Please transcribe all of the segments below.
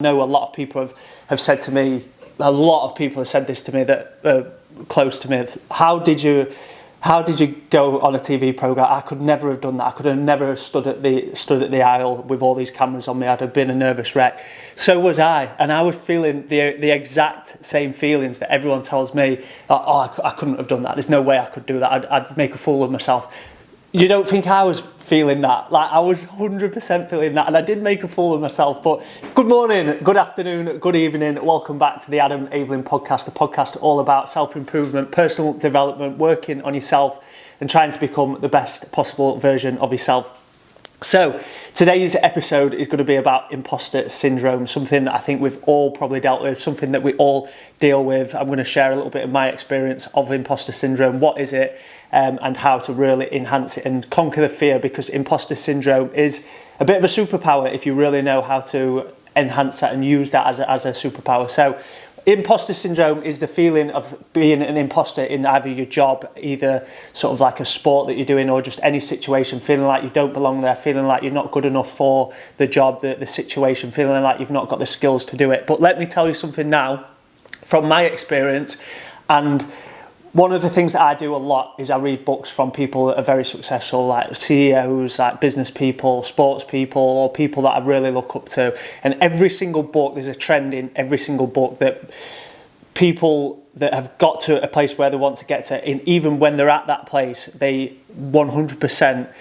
know a lot of people have said to me, a lot of people have said this to me that are close to me. How did you go on a TV program? I could never have done that. I could have never stood at the aisle with all these cameras on me. I'd have been a nervous wreck. So was I, and I was feeling the exact same feelings that everyone tells me. I couldn't have done that. There's no way I could do that. I'd make a fool of myself. You don't think I was feeling that? Like, I was 100% feeling that, and I did make a fool of myself. But good morning, good afternoon, good evening. Welcome back to the Adam Aveling Podcast, the podcast all about self-improvement, personal development, working on yourself and trying to become the best possible version of yourself. So today's episode is going to be about imposter syndrome, something that I think we've all probably dealt with, something that we all deal with. I'm going to share a little bit of my experience of imposter syndrome, what is it, and how to really enhance it and conquer the fear, because imposter syndrome is a bit of a superpower if you really know how to enhance that and use that as a superpower. So imposter syndrome is the feeling of being an imposter in either your job, either sort of like a sport that you're doing, or just any situation, feeling like you don't belong there, feeling like you're not good enough for the job, the situation, feeling like you've not got the skills to do it. But let me tell you something now from my experience, and one of the things that I do a lot is I read books from people that are very successful, like CEOs, like business people, sports people, or people that I really look up to. And every single book, there's a trend in every single book that people that have got to a place where they want to get to, and even when they're at that place, they 100%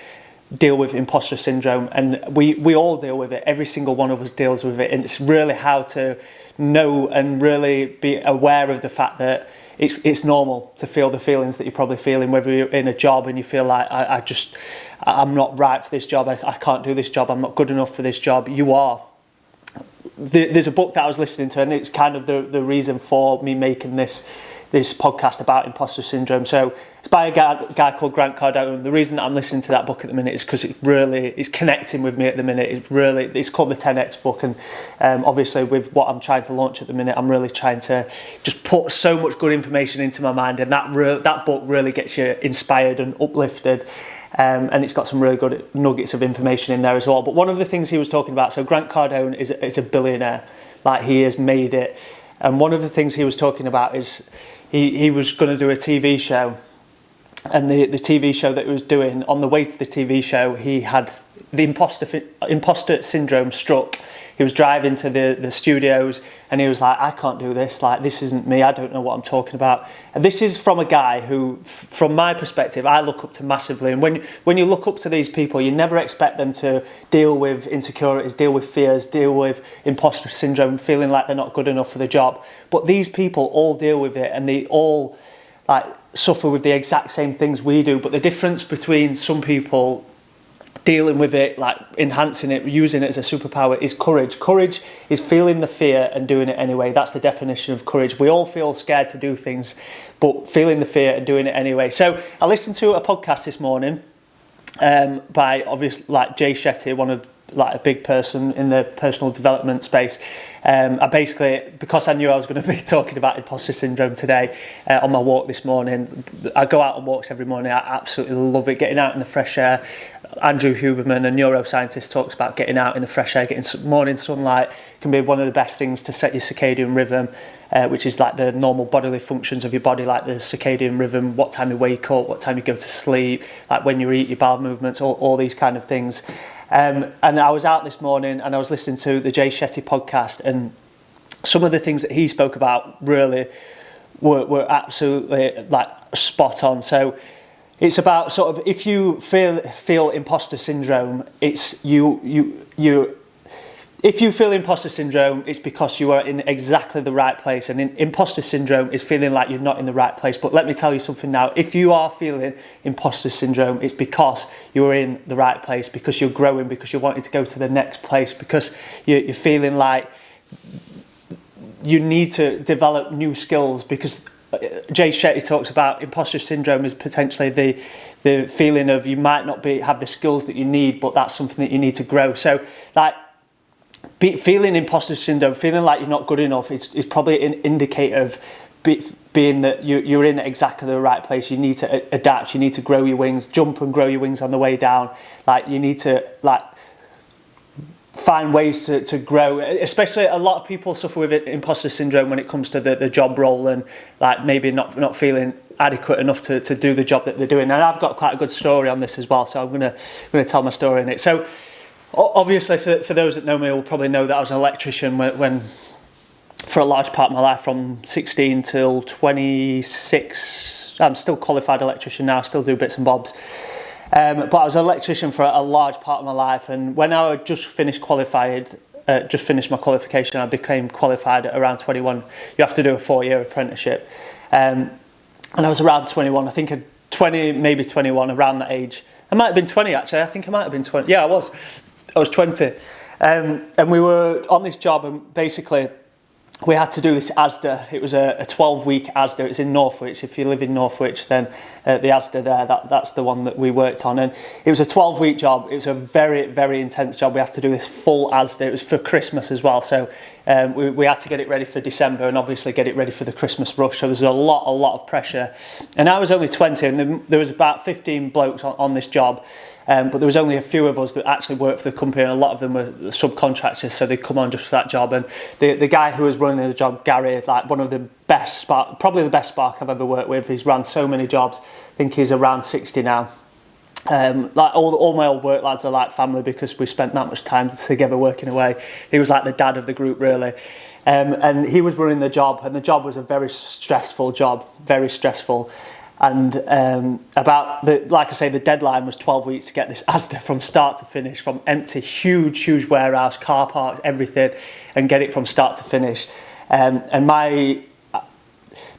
deal with imposter syndrome. And we all deal with it. Every single one of us deals with it. And it's really how to know and really be aware of the fact that it's normal to feel the feelings that you're probably feeling, whether you're in a job and you feel like I'm not right for this job, I can't do this job, I'm not good enough for this job. You are. There's a book that I was listening to, and it's kind of the reason for me making this podcast about imposter syndrome. So it's by a guy called Grant Cardone. The reason that I'm listening to that book at the minute is because it's connecting with me at the minute. It's called the 10X book, and obviously with what I'm trying to launch at the minute, I'm really trying to just put so much good information into my mind, and that book really gets you inspired and uplifted. And it's got some really good nuggets of information in there as well. But one of the things he was talking about, so Grant Cardone is a billionaire, like he has made it. And one of the things he was talking about is he was going to do a TV show. And the TV show that he was doing, on the way to the TV show, he had the imposter syndrome struck. He was driving to the studios and he was like, I can't do this, like this isn't me, I don't know what I'm talking about. And this is from a guy who, from my perspective, I look up to massively. And when you look up to these people, you never expect them to deal with insecurities, deal with fears, deal with imposter syndrome, feeling like they're not good enough for the job. But these people all deal with it, and they all like suffer with the exact same things we do. But the difference between some people dealing with it, like enhancing it, using it as a superpower, is courage. Courage is feeling the fear and doing it anyway. That's the definition of courage. We all feel scared to do things, but feeling the fear and doing it anyway. So I listened to a podcast this morning by obviously like Jay Shetty, one of like a big person in the personal development space. I basically, because I knew I was going to be talking about imposter syndrome today on my walk this morning. I go out on walks every morning. I absolutely love it, getting out in the fresh air. Andrew Huberman, a neuroscientist, talks about getting out in the fresh air, getting morning sunlight can be one of the best things to set your circadian rhythm, which is like the normal bodily functions of your body, like the circadian rhythm, what time you wake up, what time you go to sleep, like when you eat, your bowel movements, all these kind of things. And I was out this morning and I was listening to the Jay Shetty podcast, and some of the things that he spoke about really were absolutely like spot on. So it's about sort of, if you feel imposter syndrome, it's if you feel imposter syndrome, it's because you are in exactly the right place. And imposter syndrome is feeling like you're not in the right place. But let me tell you something now. If you are feeling imposter syndrome, it's because you're in the right place, because you're growing, because you're wanting to go to the next place, because you're feeling like you need to develop new skills. Because Jay Shetty talks about imposter syndrome as potentially the feeling of you might not have the skills that you need, but that's something that you need to grow. So like, feeling imposter syndrome, feeling like you're not good enough is probably an indicator of being that you're in exactly the right place. You need to adapt, you need to grow your wings, jump and grow your wings on the way down. Like you need to like find ways to grow. Especially a lot of people suffer with imposter syndrome when it comes to the job role, and like maybe not feeling adequate enough to do the job that they're doing. And I've got quite a good story on this as well, so I'm gonna tell my story in it. So obviously for those that know me will probably know that I was an electrician when for a large part of my life, from 16 till 26. I'm still qualified electrician now, I still do bits and bobs. But I was an electrician for a large part of my life, and when I had just finished my qualification, I became qualified at around 21. You have to do a 4-year apprenticeship. And I was around 21, I think 20, maybe 21, around that age. I might have been 20 actually, I think I might have been 20. Yeah, I was 20. And we were on this job, and basically we had to do this ASDA. It was a 12-week ASDA. It's in Northwich. If you live in Northwich, then the ASDA there, that's the one that we worked on. And it was a 12-week job. It was a very, very intense job. We had to do this full ASDA. It was for Christmas as well. So we had to get it ready for December and obviously get it ready for the Christmas rush. So there's a lot of pressure. And I was only 20, and there was about 15 blokes on this job. But there was only a few of us that actually worked for the company, and a lot of them were subcontractors, so they'd come on just for that job. And the guy who was running the job, Gary, like one of the best spark, probably the best spark I've ever worked with. He's ran so many jobs. I think he's around 60 now. Like all my old work lads are like family because we spent that much time together working away. He was like the dad of the group, really. And he was running the job, and the job was a very stressful job, very stressful. And like I say, the deadline was 12 weeks to get this ASDA from start to finish, from empty, huge warehouse, car parks, everything, and get it from start to finish. And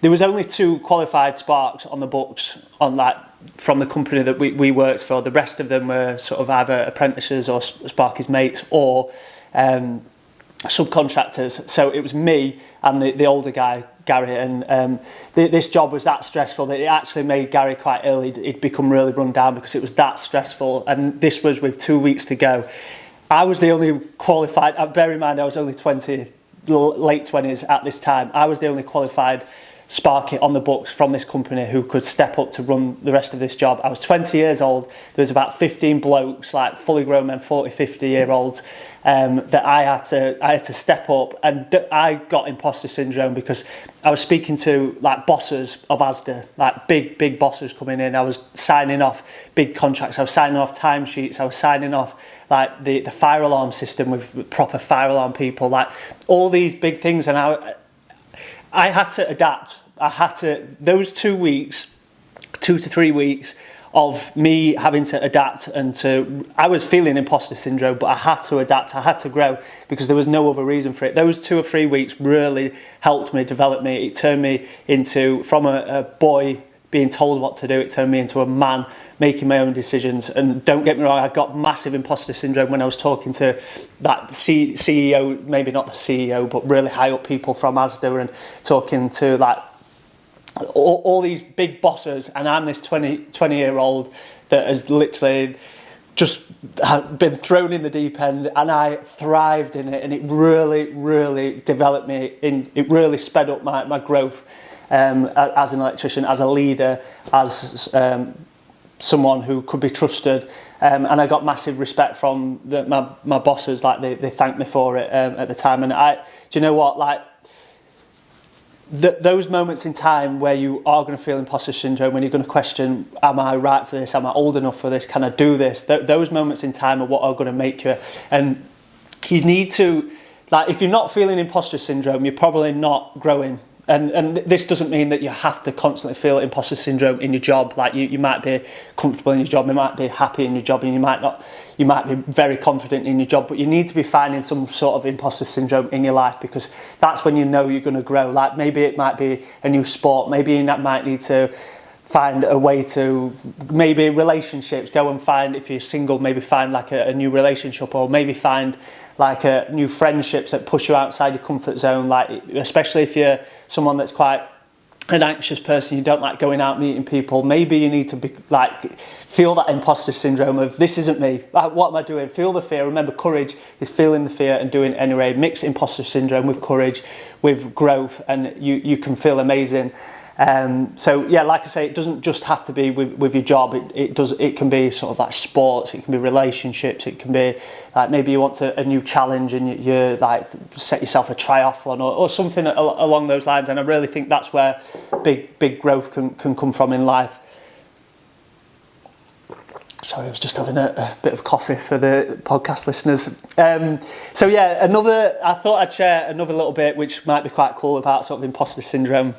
there was only 2 qualified sparks on the books on that from the company that we worked for. The rest of them were sort of either apprentices or Sparky's mates or subcontractors. So it was me and the older guy, Gary, and this job was that stressful that it actually made Gary quite ill. He'd become really run down because it was that stressful, and this was with 2 weeks to go. I was the only qualified, bear in mind I was only 20, late 20s at this time. I was the only qualified Sparky on the books from this company who could step up to run the rest of this job. I was 20 years old. There was about 15 blokes, like fully grown men, 40, 50-year-olds, that I had to step up, and I got imposter syndrome because I was speaking to like bosses of ASDA, like big bosses coming in. I was signing off big contracts. I was signing off timesheets. I was signing off like the fire alarm system with proper fire alarm people, like all these big things, and I had to adapt. Those 2 weeks, 2 to 3 weeks of me having to adapt I was feeling imposter syndrome, but I had to adapt, I had to grow because there was no other reason for it. Those 2 or 3 weeks really helped me, develop me. It turned me from a boy being told what to do, it turned me into a man making my own decisions. And don't get me wrong, I got massive imposter syndrome when I was talking to that CEO, maybe not the CEO, but really high up people from Asda, and talking to like all these big bosses, and I'm this 20-year-old that has literally just been thrown in the deep end, and I thrived in it, and it really developed me. It really sped up my growth as an electrician, as a leader, as someone who could be trusted, and I got massive respect from my bosses. Like they thanked me for it at the time. And do you know what? Like those moments in time where you are going to feel imposter syndrome, when you're going to question, am I right for this? Am I old enough for this? Can I do this? Those moments in time are what are going to make you. And you need to, like, if you're not feeling imposter syndrome, you're probably not growing. And this doesn't mean that you have to constantly feel imposter syndrome in your job. Like you might be comfortable in your job, you might be happy in your job, and you might be very confident in your job, but you need to be finding some sort of imposter syndrome in your life, because that's when you know you're going to grow. Like maybe it might be a new sport, maybe you might need to find a way to, maybe relationships, go and find, if you're single, maybe find like a new relationship, or maybe find like new friendships that push you outside your comfort zone. Like especially if you're someone that's quite an anxious person, you don't like going out meeting people, maybe you need to be like feel that imposter syndrome of this isn't me, like, what am I doing? Feel the fear. Remember, courage is feeling the fear and doing it anyway. Mix imposter syndrome with courage, with growth, and you can feel amazing. So yeah, like I say, it doesn't just have to be with your job. It can be sort of like sports, it can be relationships, it can be like maybe you want a new challenge and you like set yourself a triathlon or something along those lines. And I really think that's where big growth can come from in life. Sorry, I was just having a bit of coffee for the podcast listeners. So yeah, I thought I'd share another little bit which might be quite cool about sort of imposter syndrome.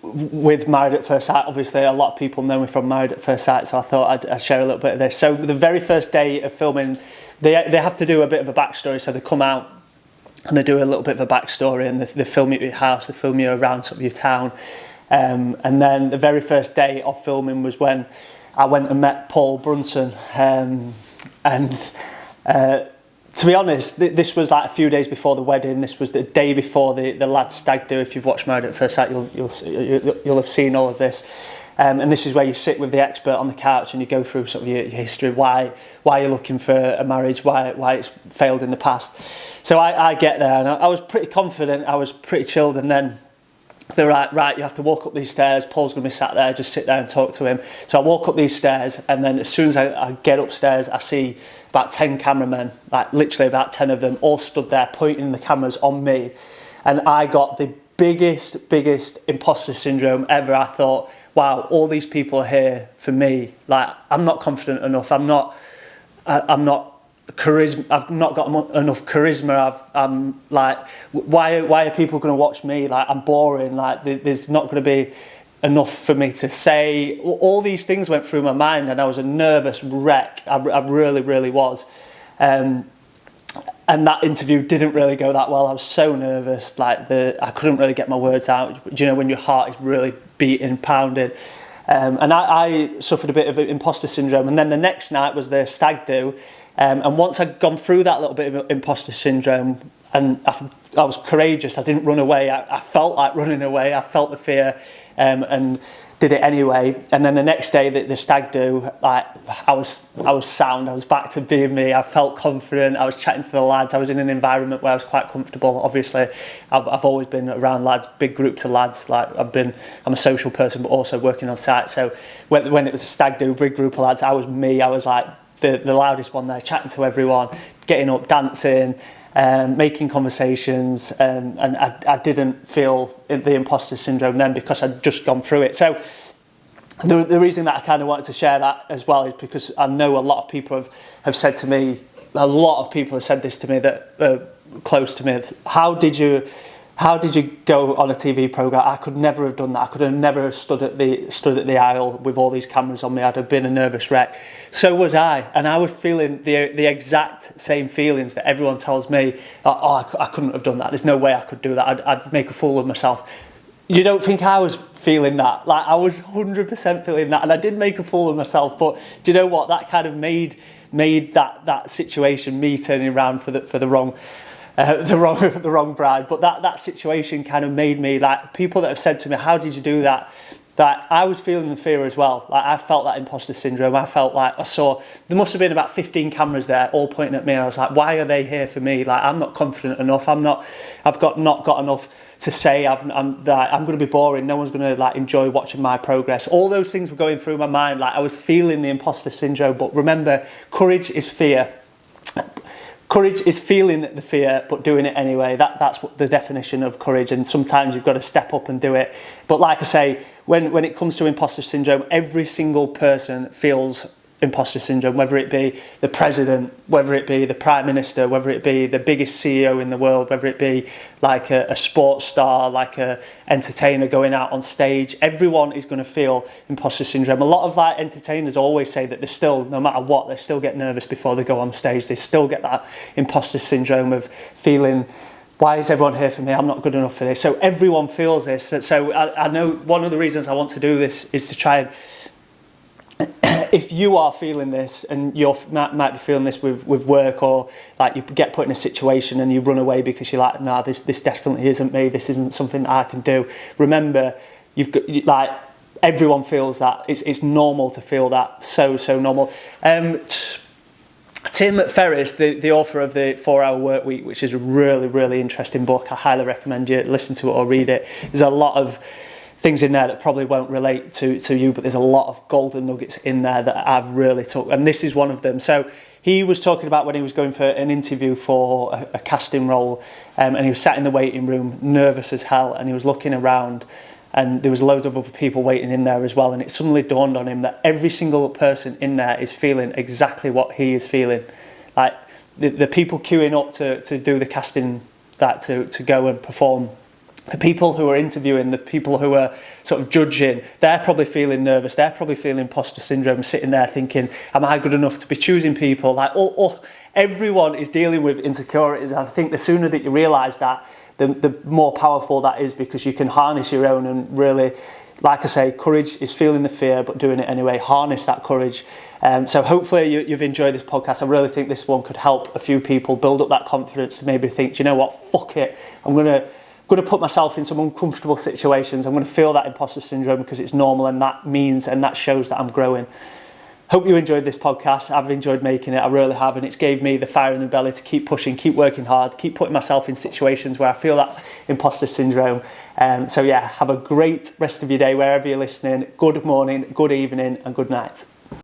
With Married at First Sight, obviously a lot of people know me from Married at First Sight, so I thought I'd share a little bit of this. So the very first day of filming, they have to do a bit of a backstory, so they come out and they do a little bit of a backstory, and they film you at your house, they film you around sort of your town, and then the very first day of filming was when I went and met Paul Brunson, and to be honest, this was like a few days before the wedding. This was the day before the lad's stag do. If you've watched Married at First Sight, you'll have seen all of this. And this is where you sit with the expert on the couch and you go through sort of your history, why you're looking for a marriage, why it's failed in the past. So I get there and I was pretty confident, I was pretty chilled, and then they're right, you have to walk up these stairs, Paul's going to be sat there, just sit there and talk to him. So I walk up these stairs, and then as soon as I get upstairs, I see about 10 cameramen, like literally about 10 of them, all stood there pointing the cameras on me. And I got the biggest imposter syndrome ever. I thought, wow, all these people are here for me. Like, I'm not confident enough, I'm not charisma. I've not got enough charisma. I'm like, why are people going to watch me? Like, I'm boring. Like, there's not going to be enough for me to say. All these things went through my mind, and I was a nervous wreck. I really was. And that interview didn't really go that well. I was so nervous. Like, I couldn't really get my words out. Do you know when your heart is really beating, pounding? And I suffered a bit of imposter syndrome. And then the next night was the stag do. And once I'd gone through that little bit of imposter syndrome, and I was courageous, I didn't run away, I felt like running away, I felt the fear, and did it anyway. And then the next day, the stag do, like, I was sound, I was back to being me, I felt confident, I was chatting to the lads, I was in an environment where I was quite comfortable. Obviously, I've always been around lads, big groups of lads, like I'm a social person, but also working on site. So when it was a stag do, big group of lads, I was me, I was like the loudest one there, chatting to everyone, getting up, dancing, making conversations, and I didn't feel the imposter syndrome then because I'd just gone through it. So the reason that I kind of wanted to share that as well is because I know a lot of people have said to me, a lot of people have said this to me that are close to me. How did you go on a TV programme? I could never have done that. I could have never stood at the aisle with all these cameras on me. I'd have been a nervous wreck. So was I. And I was feeling the exact same feelings that everyone tells me, I couldn't have done that. There's no way I could do that. I'd make a fool of myself. You don't think I was feeling that? Like, I was 100% feeling that. And I did make a fool of myself. But do you know what? That kind of made that situation, me turning around for the wrong the wrong bride. But that situation kind of made me, like, people that have said to me, how did you do that? That I was feeling the fear as well. Like, I felt that imposter syndrome. I felt like there must have been about 15 cameras there all pointing at me. I was like, why are they here for me? Like, I'm not confident enough. I've not got enough to say. I'm going to be boring. No one's going to like enjoy watching my progress. All those things were going through my mind. Like, I was feeling the imposter syndrome. But remember, courage is fear. Courage is feeling the fear, but doing it anyway. That's what the definition of courage. And sometimes you've got to step up and do it. But like I say, when it comes to imposter syndrome, every single person feels imposter syndrome, whether it be the president, whether it be the prime minister, whether it be the biggest CEO in the world, whether it be like a sports star, like a entertainer going out on stage. Everyone is going to feel imposter syndrome. A lot of like entertainers always say that they still, no matter what, they still get nervous before they go on stage. They still get that imposter syndrome of feeling, why is everyone here for me? I'm not good enough for this. So everyone feels this. So I know one of the reasons I want to do this is to try and, if you are feeling this and you might be feeling this with work, or like you get put in a situation and you run away because you're like, nah, this definitely isn't me, this isn't something that I can do. Remember, like, everyone feels that. It's normal to feel that. So normal. Tim Ferriss, the author of the 4-Hour Workweek, which is a really, really interesting book. I highly recommend you listen to it or read it. There's a lot of things in there that probably won't relate to you, but there's a lot of golden nuggets in there that I've really took, and this is one of them. So he was talking about when he was going for an interview for a casting role, and he was sat in the waiting room, nervous as hell, and he was looking around, and there was loads of other people waiting in there as well, and it suddenly dawned on him that every single person in there is feeling exactly what he is feeling. Like the people queuing up to do the casting, that to go and perform, the people who are interviewing, the people who are sort of judging, they're probably feeling nervous. They're probably feeling imposter syndrome, sitting there thinking, am I good enough to be choosing people? Like, everyone is dealing with insecurities. I think the sooner that you realise that, the more powerful that is, because you can harness your own and really, like I say, courage is feeling the fear but doing it anyway. Harness that courage. So hopefully you've enjoyed this podcast. I really think this one could help a few people build up that confidence to maybe think, do you know what, fuck it, I'm going to put myself in some uncomfortable situations. I'm going to feel that imposter syndrome because it's normal, and that means and that shows that I'm growing. Hope you enjoyed this podcast. I've enjoyed making it. I really have, and it's gave me the fire in the belly to keep pushing, keep working hard, keep putting myself in situations where I feel that imposter syndrome. So yeah, have a great rest of your day wherever you're listening. Good morning, good evening, and good night.